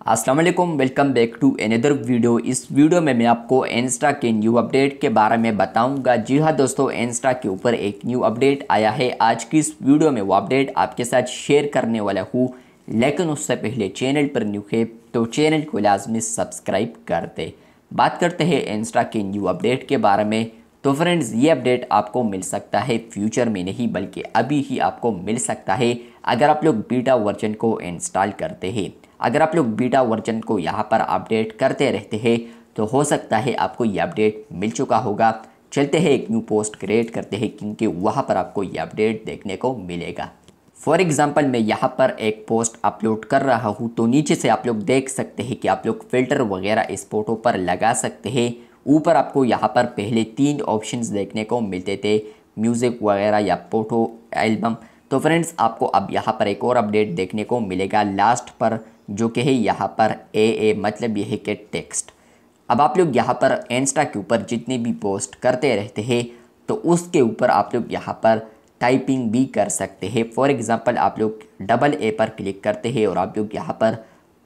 अस्सलाम वालेकुम, welcome back to another video. इस वीडियो में मैं आपको इंस्टा के न्यू अपडेट के बारे में बताऊंगा। जी हाँ दोस्तों, इंस्टा के ऊपर एक न्यू अपडेट आया है। आज की इस वीडियो में वो अपडेट आपके साथ शेयर करने वाला हूँ, लेकिन उससे पहले चैनल पर न्यू है तो चैनल को लाजमी सब्सक्राइब कर दे। बात करते हैं इंस्टा के न्यू अपडेट के बारे में। तो फ्रेंड्स, ये अपडेट आपको मिल सकता है फ्यूचर में नहीं बल्कि अभी ही आपको मिल सकता है अगर आप लोग बीटा वर्जन को इंस्टॉल करते हैं। अगर आप लोग बीटा वर्जन को यहाँ पर अपडेट करते रहते हैं तो हो सकता है आपको ये अपडेट मिल चुका होगा। चलते हैं एक न्यू पोस्ट क्रिएट करते हैं, क्योंकि वहाँ पर आपको ये अपडेट देखने को मिलेगा। फॉर एग्जांपल मैं यहाँ पर एक पोस्ट अपलोड कर रहा हूँ, तो नीचे से आप लोग देख सकते हैं कि आप लोग फ़िल्टर वगैरह इस फोटो पर लगा सकते हैं। ऊपर आपको यहाँ पर पहले 3 ऑप्शंस देखने को मिलते थे, म्यूज़िक वगैरह या फ़ोटो एल्बम। तो फ्रेंड्स, आपको अब यहाँ पर एक और अपडेट देखने को मिलेगा लास्ट पर, जो कि है यहाँ पर ए मतलब यह है कि टेक्स्ट। अब आप लोग यहाँ पर इंस्टा के ऊपर जितने भी पोस्ट करते रहते हैं तो उसके ऊपर आप लोग यहाँ पर टाइपिंग भी कर सकते हैं। फॉर एग्ज़ाम्पल आप लोग डबल ए पर क्लिक करते हैं और आप लोग यहाँ पर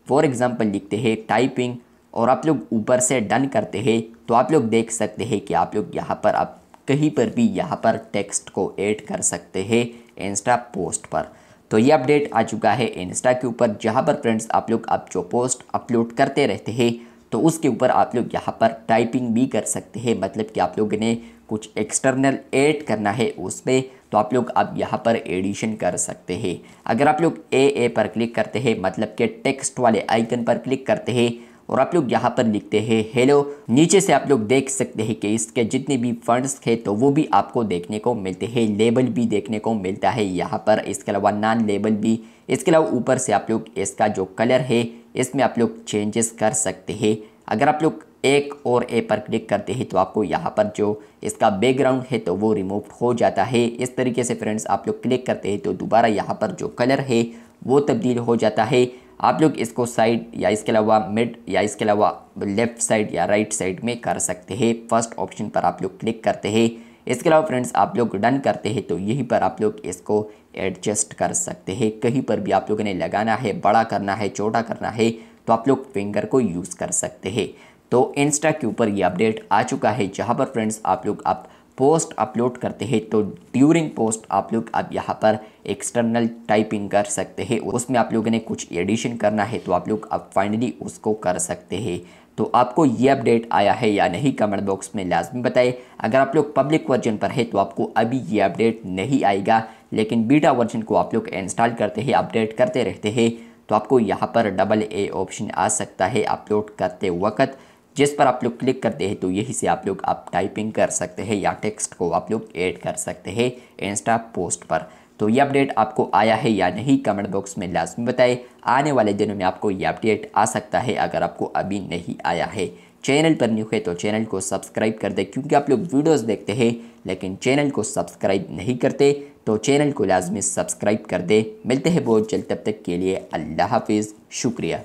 फॉर एग्ज़ाम्पल लिखते हैं टाइपिंग और आप लोग ऊपर से डन करते हैं, तो आप लोग देख सकते हैं कि आप लोग यहाँ पर अब कहीं पर भी यहाँ पर टेक्स्ट को ऐड कर सकते हैं इंस्टा पोस्ट पर। तो ये अपडेट आ चुका है इंस्टा के ऊपर, जहाँ पर फ्रेंड्स आप लोग अब जो पोस्ट अपलोड करते रहते हैं तो उसके ऊपर आप लोग यहाँ पर टाइपिंग भी कर सकते हैं। मतलब कि आप लोगों ने कुछ एक्सटर्नल ऐड करना है उसमें, तो आप लोग अब यहाँ पर एडिशन कर सकते हैं। अगर आप लोग ए पर क्लिक करते हैं, मतलब कि टेक्स्ट वाले आइकन पर क्लिक करते हैं और आप लोग यहाँ पर लिखते हैं हेलो, नीचे से आप लोग देख सकते हैं कि इसके जितने भी फंड्स थे तो वो भी आपको देखने को मिलते हैं। लेबल भी देखने को मिलता है यहाँ पर, इसके अलावा नॉन लेबल भी। इसके अलावा ऊपर से आप लोग इसका जो कलर है इसमें आप लोग चेंजेस कर सकते हैं। अगर आप लोग एक और ए पर क्लिक करते हैं तो आपको यहाँ पर जो इसका बैकग्राउंड है तो वो रिमूव हो जाता है। इस तरीके से फ्रेंड्स आप लोग क्लिक करते हैं तो दोबारा यहाँ पर जो कलर है वो तब्दील हो जाता है। आप लोग इसको साइड या इसके अलावा मिड या इसके अलावा लेफ़्ट साइड या राइट साइड में कर सकते हैं। फर्स्ट ऑप्शन पर आप लोग क्लिक करते हैं। इसके अलावा फ्रेंड्स आप लोग डन करते हैं तो यहीं पर आप लोग इसको एडजस्ट कर सकते हैं। कहीं पर भी आप लोगों ने लगाना है, बड़ा करना है, छोटा करना है, तो आप लोग फिंगर को यूज़ कर सकते हैं। तो इंस्टा के ऊपर ये अपडेट आ चुका है, जहाँ पर फ्रेंड्स आप लोग अब पोस्ट अपलोड करते हैं तो ड्यूरिंग पोस्ट आप लोग अब यहाँ पर एक्सटर्नल टाइपिंग कर सकते हैं। उसमें आप लोगों ने कुछ एडिशन करना है तो आप लोग अब फाइनली उसको कर सकते हैं। तो आपको ये अपडेट आया है या नहीं, कमेंट बॉक्स में लाजमी बताएं। अगर आप लोग पब्लिक वर्जन पर है तो आपको अभी ये अपडेट नहीं आएगा, लेकिन बीटा वर्जन को आप लोग इंस्टॉल करते हैं, अपडेट करते रहते हैं तो आपको यहाँ पर डबल ए ऑप्शन आ सकता है अपलोड करते वक्त, जिस पर आप लोग क्लिक करते हैं तो यही से आप लोग आप टाइपिंग कर सकते हैं या टेक्स्ट को आप लोग ऐड कर सकते हैं इंस्टा पोस्ट पर। तो ये अपडेट आपको आया है या नहीं, कमेंट बॉक्स में लाजमी बताएं। आने वाले दिनों में आपको ये अपडेट आ सकता है अगर आपको अभी नहीं आया है। चैनल पर न्यू है तो चैनल को सब्सक्राइब कर दे, क्योंकि आप लोग वीडियोस देखते हैं लेकिन चैनल को सब्सक्राइब नहीं करते, तो चैनल को लाजमी सब्सक्राइब कर दे। मिलते हैं बहुत जल्द, तब तक के लिए अल्लाह हाफिज़, शुक्रिया।